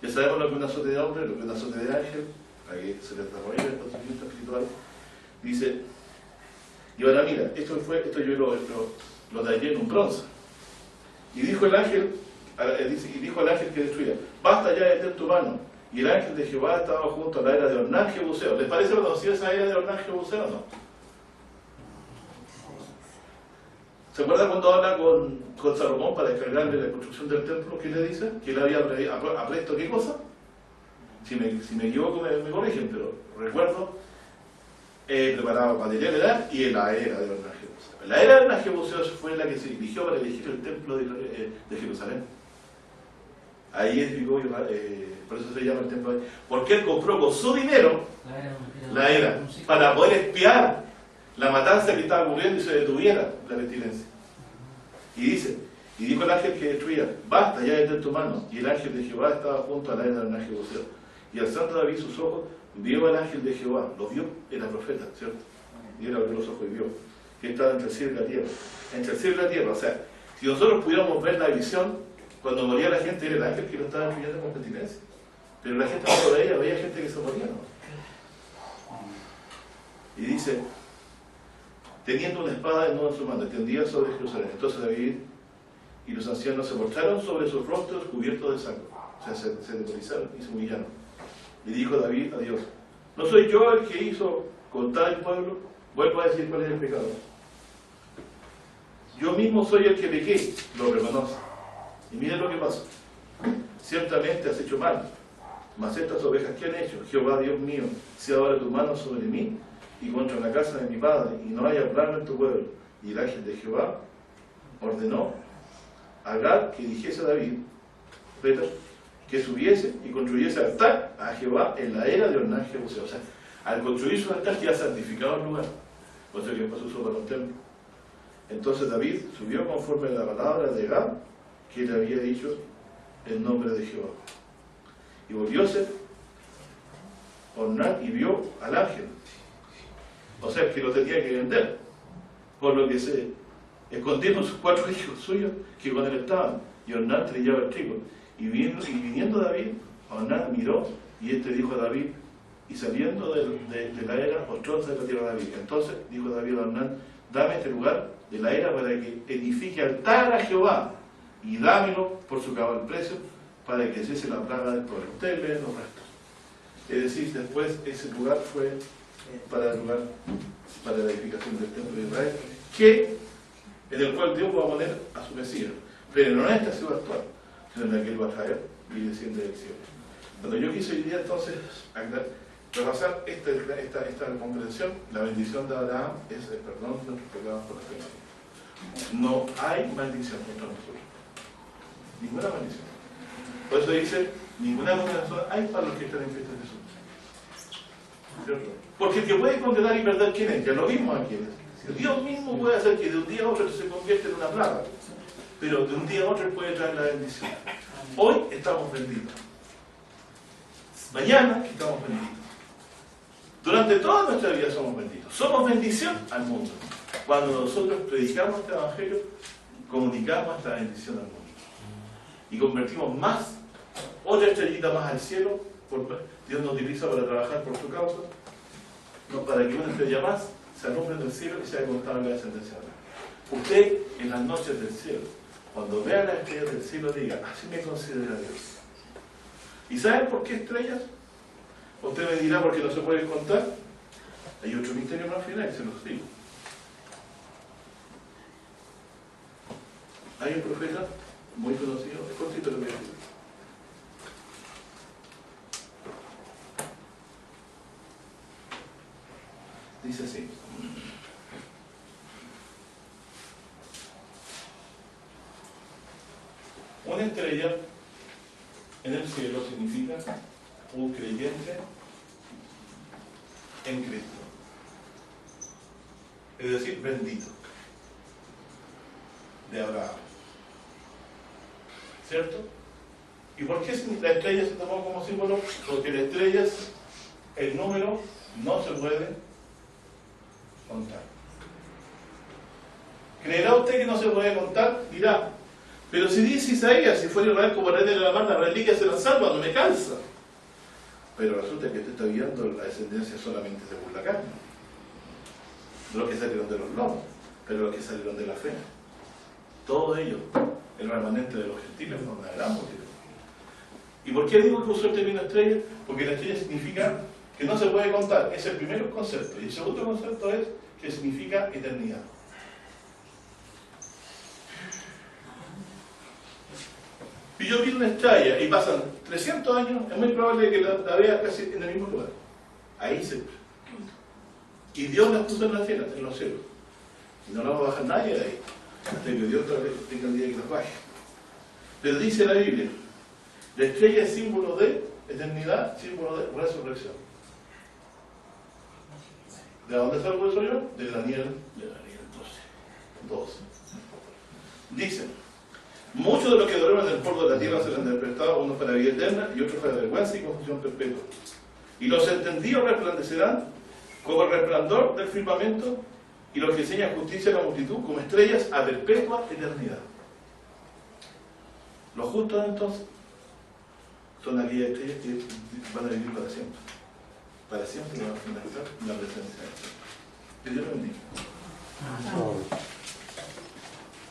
Ya sabemos lo que es un azote de hombre, lo que es un azote de ángel, para que se desarrolle el conocimiento espiritual. Dice, y ahora mira, esto yo lo tallé en un bronce. Y dijo el ángel, que destruía, basta ya de tener tu mano. Y el ángel de Jehová estaba junto a la era de Ornán Jebuseo. ¿Les parece conocida esa era de Ornán Jebuseo o no? ¿Se acuerdan cuando habla con Salomón para descargarle la construcción del templo? ¿Qué le dice? Que él había apresto ¿qué cosa? Si me equivoco me corrigen, pero recuerdo, preparado material y la era de Ornán Jebuseo. La era de Ornán Jebuseo fue la que se eligió para elegir el templo de Jerusalén. Ahí edificó, por eso se llama el templo. Porque él compró con su dinero la era, para poder espiar la matanza que estaba ocurriendo y se detuviera la pestilencia. Y dijo el ángel que destruía, basta ya de tu mano. Y el ángel de Jehová estaba junto a la era del ángel Jebuseo. Y alzando David sus ojos, vio al ángel de Jehová. Lo vio, era profeta, ¿cierto? Y él abrió los ojos y vio que estaba entre el cielo y la tierra. Entre el cielo y la tierra, o sea, si nosotros pudiéramos ver la visión, cuando moría la gente era el ángel que lo estaba destruyendo con pestilencia. Pero la gente no lo veía gente que se moría, ¿no? Y dice, teniendo una espada en su mano, extendida sobre Jerusalén. Entonces David y los ancianos se postraron sobre sus rostros cubiertos de sangre. O sea, se demonizaron y se humillaron. Y dijo David a Dios, ¿no soy yo el que hizo contar el pueblo? Vuelvo a decir cuál es el pecado. Yo mismo soy el que pequé, lo reconoce. Y miren lo que pasa. Ciertamente has hecho mal, mas estas ovejas que han hecho, Jehová Dios mío, sea ahora tu mano sobre mí y contra la casa de mi padre, y no haya plaga en tu pueblo. Y el ángel de Jehová ordenó a Gad que dijese a David, que subiese y construyese altar a Jehová en la era de Ornán Jebuseo. O sea, al construir su altar ya santificado el lugar, o sea que después usó para los templos. Entonces David subió conforme a la palabra de Gad que le había dicho en nombre de Jehová. Y volvióse Ornán y vio al ángel. O sea, que lo tenía que vender, por lo que se escondieron sus 4 hijos suyos que con él estaban. Y Ornán trillaba el trigo. Y viniendo David, Ornán miró, y dijo a David, y saliendo de la era, postróse de la tierra de David. Entonces dijo David a Ornán, dame este lugar de la era para que edifique altar a Jehová, y dámelo por su cabal precio, para que cese la plaga del pueblo. Ustedes leen los restos. Es decir, después ese lugar fue para la edificación del templo de Israel, en el cual Dios va a poner a su Mesías, pero no en esta ciudad actual, sino en la que él va a traer y desciende del cielo. Cuando yo quise hoy día entonces repasar esta comprensión, la bendición de Abraham es el perdón de nuestros pecados por la fe. No hay maldición contra nosotros, ninguna maldición. Por eso dice, ninguna condenación hay para los que están en Cristo Jesús. ¿Cierto? Porque el que puede condenar y perder, ¿quién es? Ya lo vimos aquí. Dios mismo puede hacer que de un día a otro se convierta en una plaga, pero de un día a otro puede traer la bendición. Hoy estamos benditos. Mañana estamos benditos. Durante toda nuestra vida somos benditos. Somos bendición al mundo. Cuando nosotros predicamos este Evangelio, comunicamos esta bendición al mundo. Y convertimos más, otra estrellita más al cielo, Dios nos utiliza para trabajar por su causa, no para que una estrella más se alumbre en el cielo y sea contada en la descendencia de Abraham. Usted, en las noches del cielo, cuando vea las estrellas del cielo, diga, así me considera Dios. ¿Y saben por qué estrellas? Usted me dirá, porque no se puede contar. Hay otro misterio más final, se los digo. Hay un profeta muy conocido, es cortito lo que digo. Dice así. Una estrella en el cielo significa un creyente en Cristo. Es decir, bendito de Abraham. ¿Cierto? ¿Y por qué la estrella se tomó como símbolo? Porque la estrella, el número no se puede contar. ¿Creerá usted que no se puede contar? Dirá, pero si dice Isaías, si fuera Israel como rey de la mar, las reliquias serán salvas, no me cansa. Pero resulta que usted está viendo la descendencia solamente según la carne. No los que salieron de los lomos, pero los que salieron de la fe. Todos ellos, el remanente de los gentiles, fue una gran multitud. ¿Y por qué digo que usó el término estrella? Porque la estrella significa que no se puede contar. Es el primer concepto. Y el segundo concepto es que significa eternidad. Si yo vi una estrella y pasan 300 años, es muy probable que la vea casi en el mismo lugar. Ahí siempre. Y Dios las puso en los cielos. Y no la va a bajar nadie de ahí. Hasta que Dios tenga el día que las baje. Pero dice la Biblia, la estrella es símbolo de eternidad, símbolo de resurrección. ¿De dónde salgo eso yo? De Daniel 12. Dice, muchos de los que duermen en el polvo de la tierra serán despertados, unos para vida eterna y otros para vergüenza y confusión perpetua. Y los entendidos resplandecerán como el resplandor del firmamento, y los que enseñan justicia a la multitud como estrellas a perpetua eternidad. Los justos entonces son aquellas estrellas que van a vivir para siempre. Para siempre van a finalizar la presencia de Dios. Que Dios los bendiga.